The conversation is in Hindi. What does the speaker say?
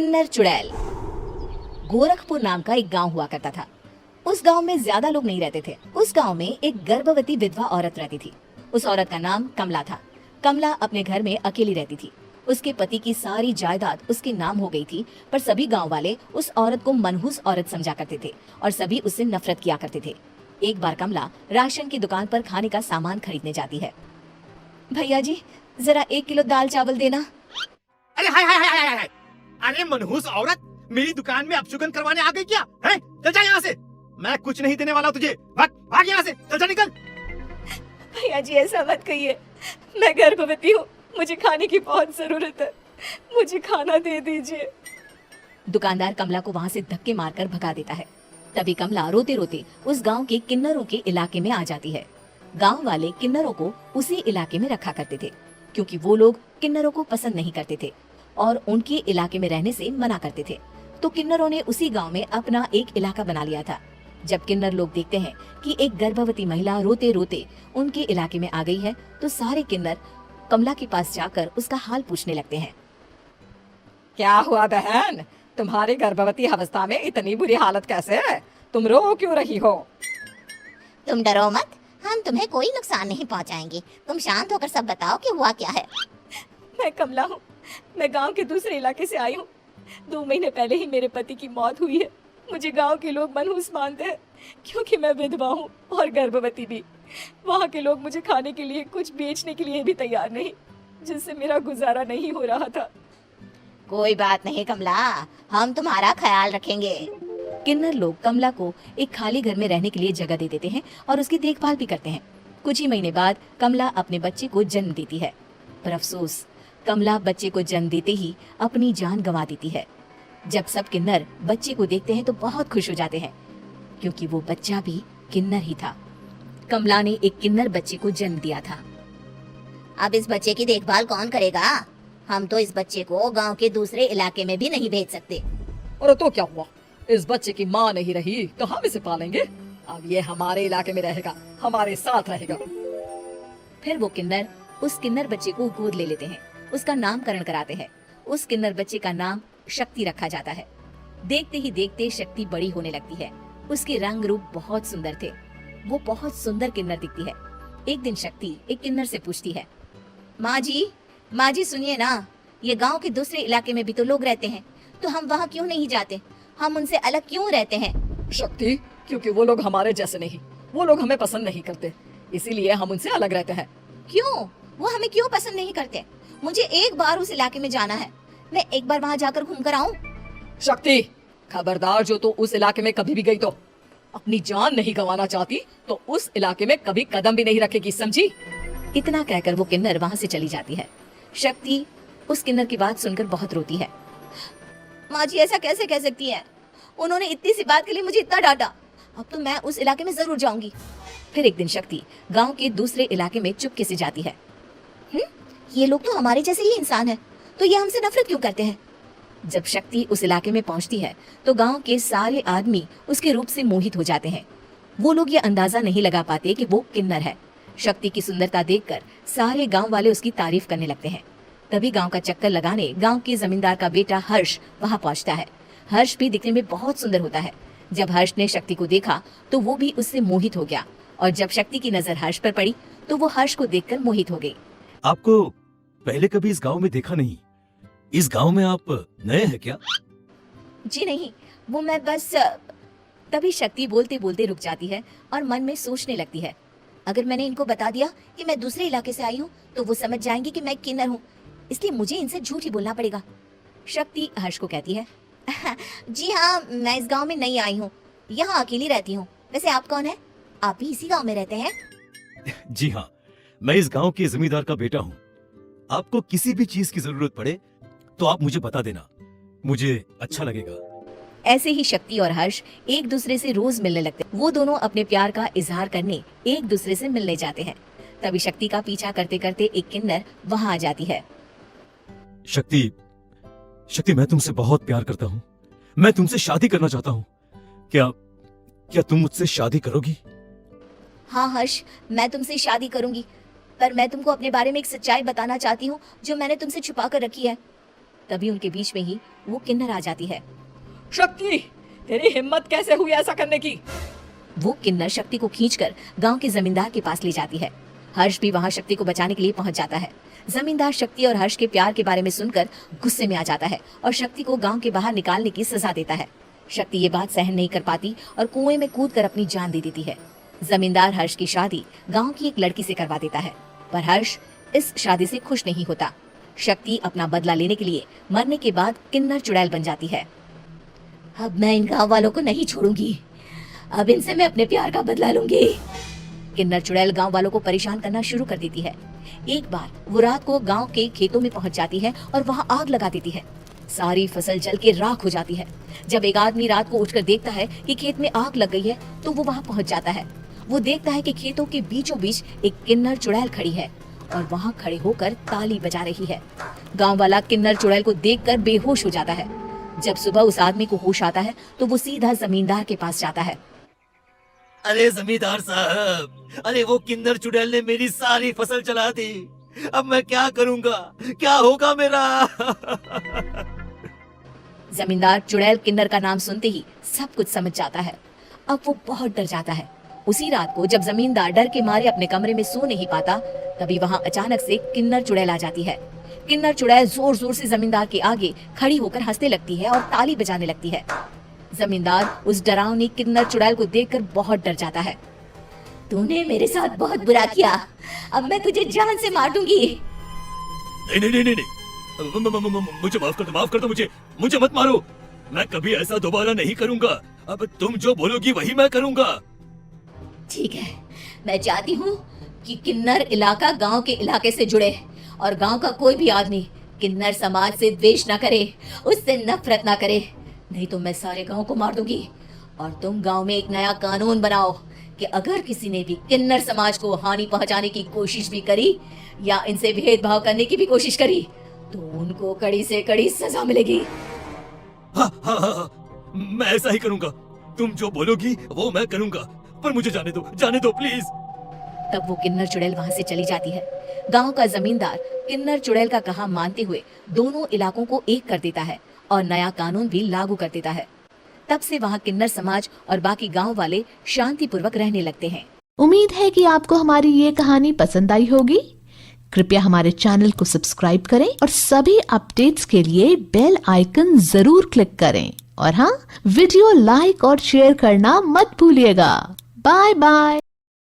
किन्नर चुड़ैल। गोरखपुर नाम का एक गांव हुआ करता था। उस गांव में ज्यादा लोग नहीं रहते थे। उस गांव में एक गर्भवती विधवा औरत रहती थी। उस औरत का नाम कमला था। कमला अपने घर में अकेली रहती थी। उसके पति की सारी जायदाद उसके नाम हो गई थी, पर सभी गांव वाले उस औरत को मनहूस औरत समझा करते थे और सभी उससे नफरत किया करते थे। एक बार कमला राशन की दुकान पर खाने का सामान खरीदने जाती है। भैया जी, जरा 1 किलो दाल चावल देना। अरे हाय हाय हाय हाय हाय, अरे मनहूस औरत, मेरी दुकान में अपशुगन करवाने आ गई क्या? है? चल जा यहाँ से, मैं कुछ नहीं देने वाला तुझे। भाग भाग यहाँ से, चल जा निकल। भैया जी ऐसा मत कहिए, मैं गर्भवती हूँ, मुझे खाने की बहुत जरूरत है, मुझे खाना दे दीजिए। दुकानदार कमला को वहाँ से धक्के मारकर भगा देता है। तभी कमला रोते रोते उस गांव के किन्नरों के इलाके में आ जाती है। गांव वाले किन्नरों को उसी इलाके में रखा करते थे, क्योंकि वो लोग किन्नरों को पसंद नहीं करते थे और उनके इलाके में रहने से मना करते थे। तो किन्नरों ने उसी गांव में अपना एक इलाका बना लिया था। जब किन्नर लोग देखते हैं कि एक गर्भवती महिला रोते रोते उनके इलाके में आ गई है, तो सारे किन्नर कमला के पास जाकर उसका हाल पूछने लगते हैं। क्या हुआ बहन, तुम्हारी गर्भवती अवस्था में इतनी बुरी हालत कैसे है? तुम रो क्यों रही हो? तुम डरो मत, हम तुम्हें कोई नुकसान नहीं पहुंचाएंगे। तुम शांत होकर सब बताओ कि हुआ क्या है। मैं कमला हूँ, मैं गांव के दूसरे इलाके से आई हूँ। 2 महीने पहले ही मेरे पति की मौत हुई है। मुझे गांव के लोग मनहूस मानते हैं, क्योंकि मैं विधवा हूँ और गर्भवती भी। वहाँ के लोग मुझे खाने के लिए कुछ बेचने के लिए भी तैयार नहीं, जिससे मेरा गुजारा नहीं हो रहा था। कोई बात नहीं कमला, हम तुम्हारा ख्याल रखेंगे। किन्नर लोग कमला को एक खाली घर में रहने के लिए जगह दे देते हैं और उसकी देखभाल भी करते हैं। कुछ ही महीने बाद कमला अपने बच्चे को जन्म देती है, पर अफसोस कमला बच्चे को जन्म देते ही अपनी जान गंवा देती है। जब सब किन्नर बच्चे को देखते हैं तो बहुत खुश हो जाते हैं, क्योंकि वो बच्चा भी किन्नर ही था। कमला ने एक किन्नर बच्चे को जन्म दिया था। अब इस बच्चे की देखभाल कौन करेगा? हम तो इस बच्चे को गांव के दूसरे इलाके में भी नहीं भेज सकते। और तो क्या हुआ, इस बच्चे की माँ नहीं रही तो हम इसे पालेंगे। अब ये हमारे इलाके में रहेगा, हमारे साथ रहेगा। फिर वो किन्नर उस किन्नर बच्चे को गोद ले लेते हैं, उसका नामकरण कराते हैं। उस किन्नर बच्चे का नाम शक्ति रखा जाता है। देखते ही देखते शक्ति बड़ी होने लगती है। उसके रंग रूप बहुत सुंदर थे। वो बहुत सुंदर किन्नर दिखती है। एक दिन शक्ति एक किन्नर से पूछती है, माँ जी सुनिए ना, ये गांव के दूसरे इलाके में भी तो लोग रहते हैं, तो हम वहाँ क्यों नहीं जाते? हम उनसे अलग क्यों रहते हैं? शक्ति, क्योंकि वो लोग हमारे जैसे नहीं, वो लोग हमें पसंद नहीं करते, इसीलिए हम उनसे अलग रहते हैं। क्यों? वो हमें क्यों पसंद नहीं करते? मुझे एक बार उस इलाके में जाना है, मैं एक बार वहाँ जाकर घूम कर आऊँ। शक्ति, खबरदार, जो तो उस इलाके में कभी भी गई तो अपनी जान नहीं गंवाना चाहती तो उस इलाके में कभी कदम भी नहीं रखेगी, समझी? इतना कहकर वो किन्नर वहाँ से चली जाती है। शक्ति उस किन्नर की बात सुनकर बहुत रोती है। माँ जी ऐसा कैसे कह सकती है? उन्होंने इतनी सी बात के लिए मुझे इतना डांटा। अब तो मैं उस इलाके में जरूर जाऊंगी। फिर एक दिन शक्ति गांव के दूसरे इलाके में चुपके से जाती है। ये लोग तो हमारे जैसे ही इंसान हैं, तो ये हमसे नफरत क्यों करते हैं? जब शक्ति उस इलाके में पहुंचती है तो गांव के सारे आदमी उसके रूप से मोहित हो जाते हैं। वो लोग ये अंदाजा नहीं लगा पाते कि वो किन्नर है। शक्ति की सुंदरता देखकर सारे गांव वाले उसकी तारीफ करने लगते हैं। तभी गांव का चक्कर लगाने गांव के जमींदार का बेटा हर्ष वहां पहुंचता है। हर्ष भी दिखने में बहुत सुंदर होता है। जब हर्ष ने शक्ति को देखा तो वो भी उससे मोहित हो गया, और जब शक्ति की नजर हर्ष पर पड़ी तो वो हर्ष को देखकर मोहित हो गई। आपको पहले कभी इस गांव में देखा नहीं। इस गांव में आप नए हैं क्या? जी नहीं, वो मैं बस। तभी शक्ति बोलते बोलते रुक जाती है और मन में सोचने लगती है, अगर मैंने इनको बता दिया कि मैं दूसरे इलाके से आई हूँ तो वो समझ जाएंगे कि मैं किन्नर हूँ, इसलिए मुझे इनसे झूठ ही बोलना पड़ेगा। शक्ति हर्ष को कहती है, जी हाँ, मैं इस गांव में नई आई हूँ, यहाँ अकेली रहती हूँ। वैसे आप कौन है? आप भी इसी गांव में रहते हैं? जी हाँ, मैं इस गांव के जमींदार का बेटा हूँ। आपको किसी भी चीज की जरूरत पड़े तो आप मुझे बता देना, मुझे अच्छा लगेगा। ऐसे ही शक्ति और हर्ष एक दूसरे से रोज मिलने लगते। वो दोनों अपने प्यार का इजहार करने एक दूसरे से मिलने जाते हैं। तभी शक्ति का पीछा करते करते एक किन्नर वहाँ आ जाती है। शक्ति, मैं तुमसे बहुत प्यार करता हूँ। मैं तुमसे शादी करना चाहता हूँ। क्या तुम मुझसे शादी करोगी? हाँ हर्ष, मैं तुमसे शादी करूंगी, पर मैं तुमको अपने बारे में एक सच्चाई बताना चाहती हूँ जो मैंने तुमसे छुपा कर रखी है। तभी उनके बीच में ही वो किन्नर आ जाती है। शक्ति, तेरी हिम्मत कैसे हुई ऐसा करने की? वो किन्नर शक्ति को खींचकर गांव के जमींदार के पास ले जाती है। हर्ष भी वहां शक्ति को बचाने के लिए पहुंच जाता है। जमींदार शक्ति और हर्ष के प्यार के बारे में सुनकर गुस्से में आ जाता है और शक्ति को गांव के बाहर निकालने की सजा देता है। शक्ति ये बात सहन नहीं कर पाती और कुएं में कूदकर अपनी जान दे देती है। जमींदार हर्ष की शादी गांव की एक लड़की से करवा देता है, पर हर्ष इस शादी से खुश नहीं होता। शक्ति अपना बदला लेने के लिए मरने के बाद किन्नर चुड़ैल बन जाती है। अब मैं इन गाँव वालों को नहीं छोड़ूंगी, अब इनसे मैं अपने प्यार का बदला लूंगी। किन्नर चुड़ैल गांव वालों को परेशान करना शुरू कर देती है। एक बार वो रात को गांव के खेतों में पहुंच जाती है और वहां आग लगा देती है। सारी फसल जल के राख हो जाती है। जब एक आदमी रात को उठकर देखता है कि खेत में आग लग गई है तो वो वहां पहुंच जाता है। वो देखता है कि खेतों के बीचों बीच एक किन्नर चुड़ैल खड़ी है और वहां खड़े होकर ताली बजा रही है। गांव वाला किन्नर चुड़ैल को देखकर बेहोश हो जाता है। जब सुबह उस आदमी को होश आता है तो वो सीधा जमींदार के पास जाता है। अरे जमींदार साहब, अरे वो किन्नर चुड़ैल ने मेरी सारी फसल चला दी। अब मैं क्या करूंगा, क्या होगा मेरा? जमींदार चुड़ैल किन्नर का नाम सुनते ही सब कुछ समझ जाता है। अब वो बहुत डर जाता है। उसी रात को जब जमींदार डर के मारे अपने कमरे में सो नहीं पाता, तभी वहां अचानक से किन्नर चुड़ैल आ जाती है। किन्नर चुड़ैल जोर जोर से जमींदार के आगे खड़ी होकर हंसने लगती है और ताली बजाने लगती है। जमींदार उस डरावनी किन्नर चुड़ैल को देखकर बहुत डर जाता है। तूने मेरे साथ बहुत बुरा किया, अब मैं तुझे जान से मार दूंगी। नहीं नहीं नहीं नहीं, मुझे माफ कर दो, मुझे मत मारो। मैं कभी ऐसा दोबारा नहीं करूंगा। अब तुम जो बोलोगी वही मैं करूंगा। ठीक है, मैं चाहती हूँ कि किन्नर इलाका गांव के इलाके से जुड़े और गांव का कोई भी आदमी किन्नर समाज से द्वेष न करे, उससे नफरत न करे, नहीं तो मैं सारे गांव को मार दूंगी। और तुम गांव में एक नया कानून बनाओ कि अगर किसी ने भी किन्नर समाज को हानि पहुंचाने की कोशिश भी करी या इनसे भेदभाव करने की भी कोशिश करी तो उनको कड़ी से कड़ी सजा मिलेगी। हाँ, मैं ऐसा ही करूंगा। तुम जो बोलोगी वो मैं करूंगा, पर मुझे जाने दो प्लीज। तब वो किन्नर चुड़ैल वहां से चली जाती है। गांव का जमींदार किन्नर चुड़ैल का कहा मानते हुए दोनों इलाकों को एक कर देता है और नया कानून भी लागू कर देता है। तब से वहां किन्नर समाज और बाकी गांव वाले शांतिपूर्वक रहने लगते हैं। उम्मीद है कि आपको हमारी ये कहानी पसंद आई होगी। कृपया हमारे चैनल को सब्सक्राइब करें और सभी अपडेट्स के लिए बेल आइकन जरूर क्लिक करें। और हाँ, वीडियो लाइक और शेयर करना मत भूलिएगा। Bye bye.